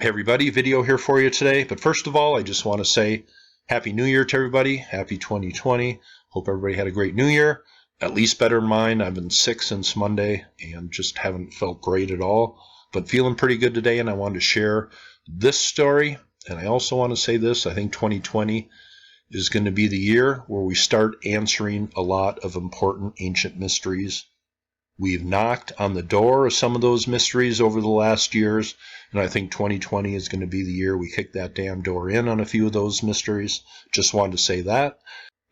Hey everybody, video here for you today. But first of all, I just want to say Happy New Year to everybody. Happy 2020. Hope everybody had a great New Year. At least better than mine. I've been sick since Monday and just haven't felt great at all. But feeling pretty good today, and I wanted to share this story. And I also want to say this. I think 2020 is going to be the year where we start answering a lot of important ancient mysteries. We've knocked on the door of some of those mysteries over the last years, and I think 2020 is going to be the year we kick that damn door in on a few of those mysteries. Just wanted to say that.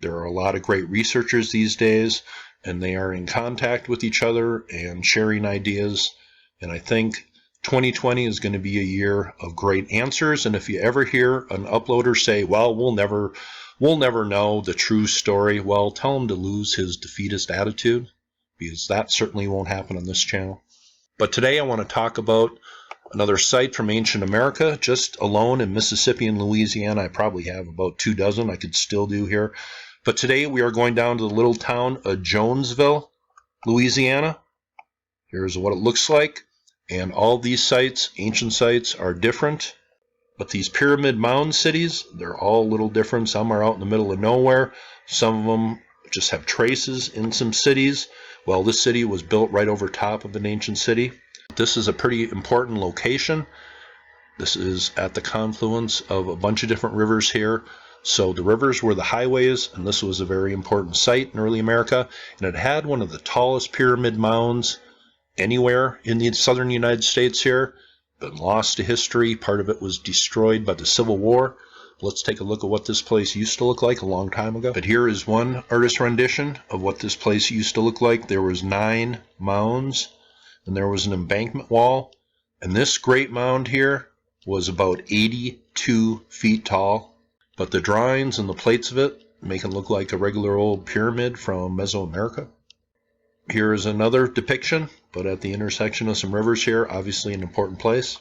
There are a lot of great researchers these days, and they are in contact with each other and sharing ideas, and I think 2020 is going to be a year of great answers. And if you ever hear an uploader say, well, we'll never know the true story, well, tell him to lose his defeatist attitude, because that certainly won't happen on this channel. But today I want to talk about another site from ancient America. Just alone in Mississippi and Louisiana, I probably have about 2 dozen I could still do here. But today we are going down to the little town of Jonesville, Louisiana. Here's what it looks like. And all these sites, ancient sites, are different. But these pyramid mound cities, they're all a little different. Some are out in the middle of nowhere. Some of them just have traces in some cities. Well, this city was built right over top of an ancient city. This is a pretty important location. This is at the confluence of a bunch of different rivers here. So the rivers were the highways, and this was a very important site in early America. And it had one of the tallest pyramid mounds anywhere in the southern United States here. Been lost to history. Part of it was destroyed by the Civil War. Let's take a look at what this place used to look like a long time ago. But here is one artist rendition of what this place used to look like. There was 9 mounds, and there was an embankment wall. And this great mound here was about 82 feet tall. But the drawings and the plates of it make it look like a regular old pyramid from Mesoamerica. Here is another depiction, but at the intersection of some rivers here, obviously an important place.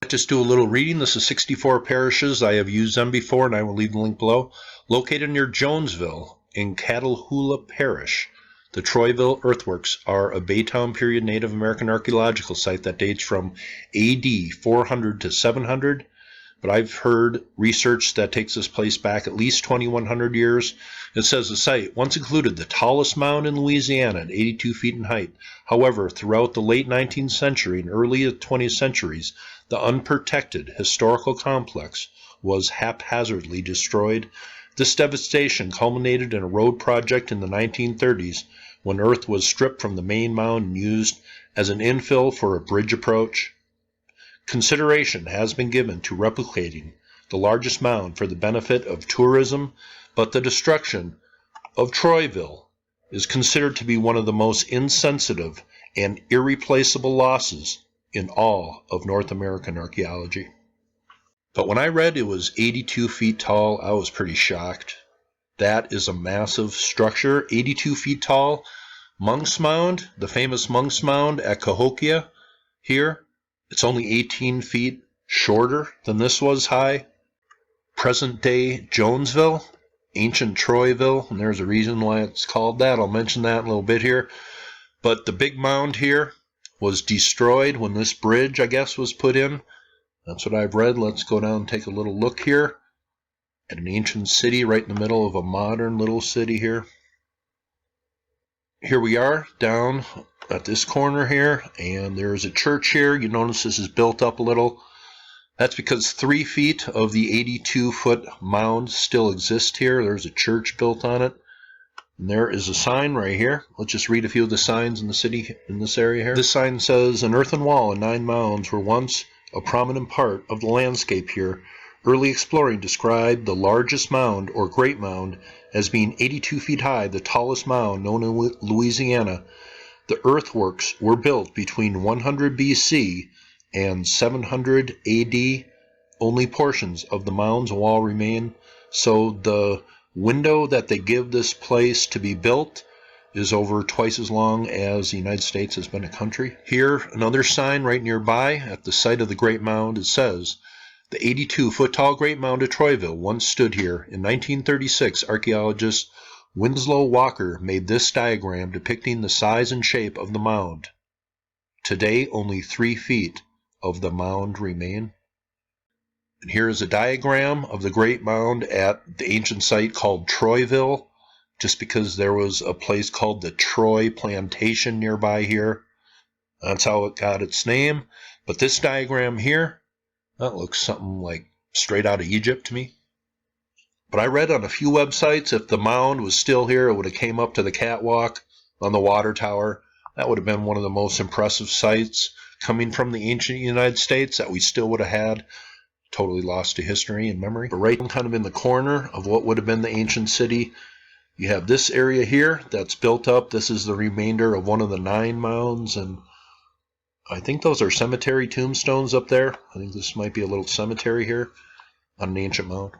Just do a little reading. This is 64 parishes. I have used them before, and I will leave the link below. Located near Jonesville in Cahokia Parish, the Troyville earthworks are a Baytown period Native American archaeological site that dates from AD 400 to 700. But I've heard research that takes this place back at least 2,100 years. It says the site once included the tallest mound in Louisiana at 82 feet in height. However, throughout the late 19th century and early 20th centuries, the unprotected historical complex was haphazardly destroyed. This devastation culminated in a road project in the 1930s when earth was stripped from the main mound and used as an infill for a bridge approach. Consideration has been given to replicating the largest mound for the benefit of tourism, but the destruction of Troyville is considered to be one of the most insensitive and irreplaceable losses in all of North American archaeology. But when I read it was 82 feet tall, I was pretty shocked. That is a massive structure, 82 feet tall. Monk's Mound, the famous Monk's Mound at Cahokia here, it's only 18 feet shorter than this was high. Present day Jonesville, ancient Troyville, and there's a reason why it's called that. I'll mention that in a little bit here. But the big mound here was destroyed when this bridge, I guess, was put in. That's what I've read. Let's go down and take a little look here at an ancient city right in the middle of a modern little city here. Here we are down at this corner here, and there's a church here. You notice this is built up a little. That's because 3 feet of the 82-foot mound still exist here. There's a church built on it. And there is a sign right here. Let's just read a few of the signs in the city, in this area here. This sign says, an earthen wall and 9 mounds were once a prominent part of the landscape here. Early exploring described the largest mound, or Great Mound, as being 82 feet high, the tallest mound known in Louisiana. The earthworks were built between 100 BC and 700 AD. Only portions of the mound's wall remain, so the window that they give this place to be built is over twice as long as the United States has been a country. Here, another sign right nearby at the site of the Great Mound. It says, the 82-foot tall Great Mound of Troyville once stood here. In 1936, archaeologist Winslow Walker made this diagram depicting the size and shape of the mound. Today, only 3 feet of the mound remain. And here is a diagram of the Great Mound at the ancient site called Troyville, just because there was a place called the Troy Plantation nearby here. That's how it got its name. But this diagram here, that looks something like straight out of Egypt to me. But I read on a few websites if the mound was still here, it would have came up to the catwalk on the water tower. That would have been one of the most impressive sights coming from the ancient United States that we still would have had. Totally lost to history and memory. But right kind of in the corner of what would have been the ancient city, you have this area here that's built up. This is the remainder of one of the 9 mounds, and I think those are cemetery tombstones up there. I think this might be a little cemetery here on an ancient mound.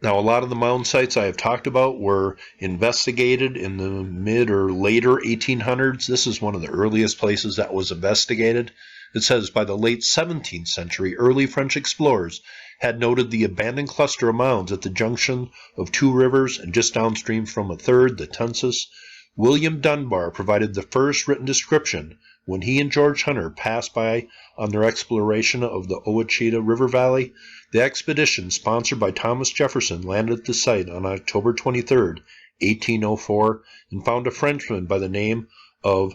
Now, a lot of the mound sites I have talked about were investigated in the mid or later 1800s. This is one of the earliest places that was investigated. It says by the late 17th century, early French explorers had noted the abandoned cluster of mounds at the junction of 2 rivers and just downstream from a third, the Tensas. William Dunbar provided the first written description when he and George Hunter passed by on their exploration of the Ouachita River Valley. The expedition, sponsored by Thomas Jefferson, landed at the site on October 23, 1804, and found a Frenchman by the name of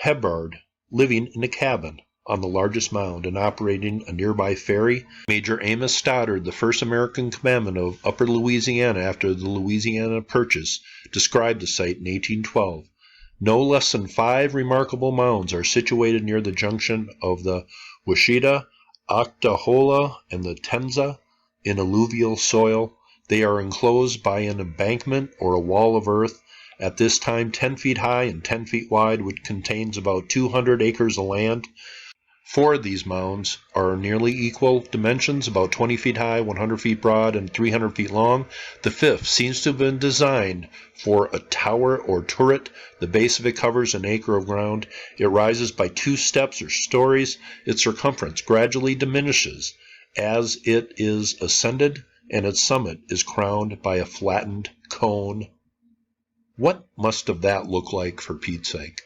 Hebard living in a cabin on the largest mound and operating a nearby ferry. Major Amos Stoddard, the first American commandant of Upper Louisiana after the Louisiana Purchase, described the site in 1812. No less than 5 remarkable mounds are situated near the junction of the Ouachita, Octahola, and the Tenza in alluvial soil. They are enclosed by an embankment or a wall of earth, at this time 10 feet high and 10 feet wide, which contains about 200 acres of land. 4 of these mounds are nearly equal dimensions, about 20 feet high, 100 feet broad, and 300 feet long. The 5th seems to have been designed for a tower or turret. The base of it covers an acre of ground. It rises by 2 steps or stories. Its circumference gradually diminishes as it is ascended, and its summit is crowned by a flattened cone. What must have that look like, for Pete's sake?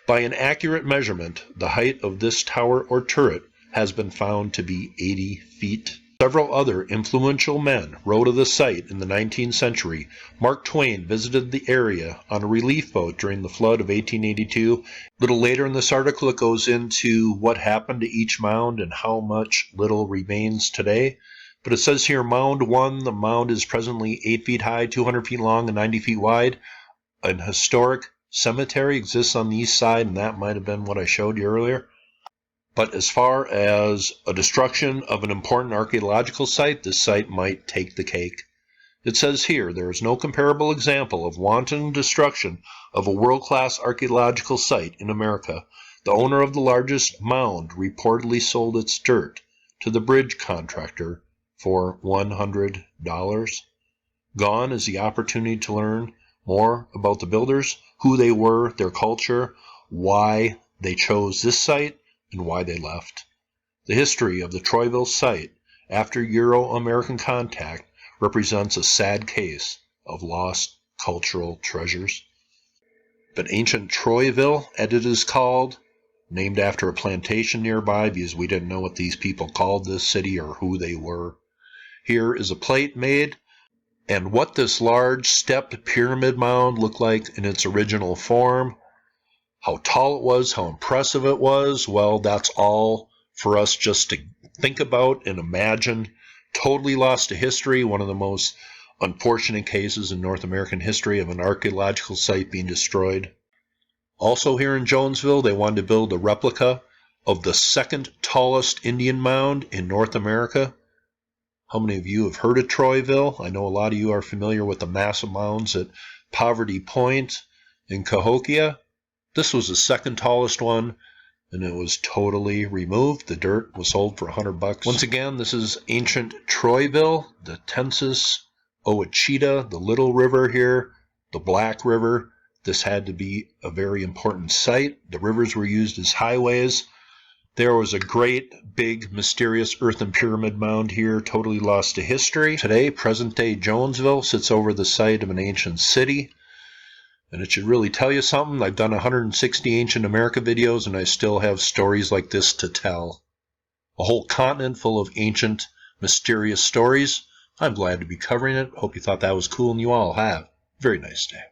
By an accurate measurement, the height of this tower or turret has been found to be 80 feet. Several other influential men wrote of the site in the 19th century. Mark Twain visited the area on a relief boat during the flood of 1882. A little later in this article, it goes into what happened to each mound and how much little remains today. But it says here, Mound 1, the mound is presently 8 feet high, 200 feet long, and 90 feet wide. An historic cemetery exists on the east side, and that might have been what I showed you earlier. But as far as a destruction of an important archaeological site, this site might take the cake. It says here, there is no comparable example of wanton destruction of a world-class archaeological site in America. The owner of the largest mound reportedly sold its dirt to the bridge contractor for $100. Gone is the opportunity to learn more about the builders, who they were, their culture, why they chose this site, and why they left. The history of the Troyville site after Euro-American contact represents a sad case of lost cultural treasures. But ancient Troyville, as it is called, named after a plantation nearby because we didn't know what these people called this city or who they were. Here is a plate made, and what this large stepped pyramid mound looked like in its original form, how tall it was, how impressive it was, well, that's all for us just to think about and imagine. Totally lost to history, one of the most unfortunate cases in North American history of an archaeological site being destroyed. Also here in Jonesville, they wanted to build a replica of the 2nd tallest Indian mound in North America. How many of you have heard of Troyville? I know a lot of you are familiar with the massive mounds at Poverty Point in Cahokia. This was the 2nd tallest one, and it was totally removed. The dirt was sold for $100. Once again, this is ancient Troyville, the Tensas, Ouachita, the Little River here, the Black River. This had to be a very important site. The rivers were used as highways. There was a great, big, mysterious earthen pyramid mound here, totally lost to history. Today, present-day Jonesville sits over the site of an ancient city. And it should really tell you something. I've done 160 Ancient America videos, and I still have stories like this to tell. A whole continent full of ancient mysterious stories. I'm glad to be covering it. Hope you thought that was cool, and you all have. Very nice day.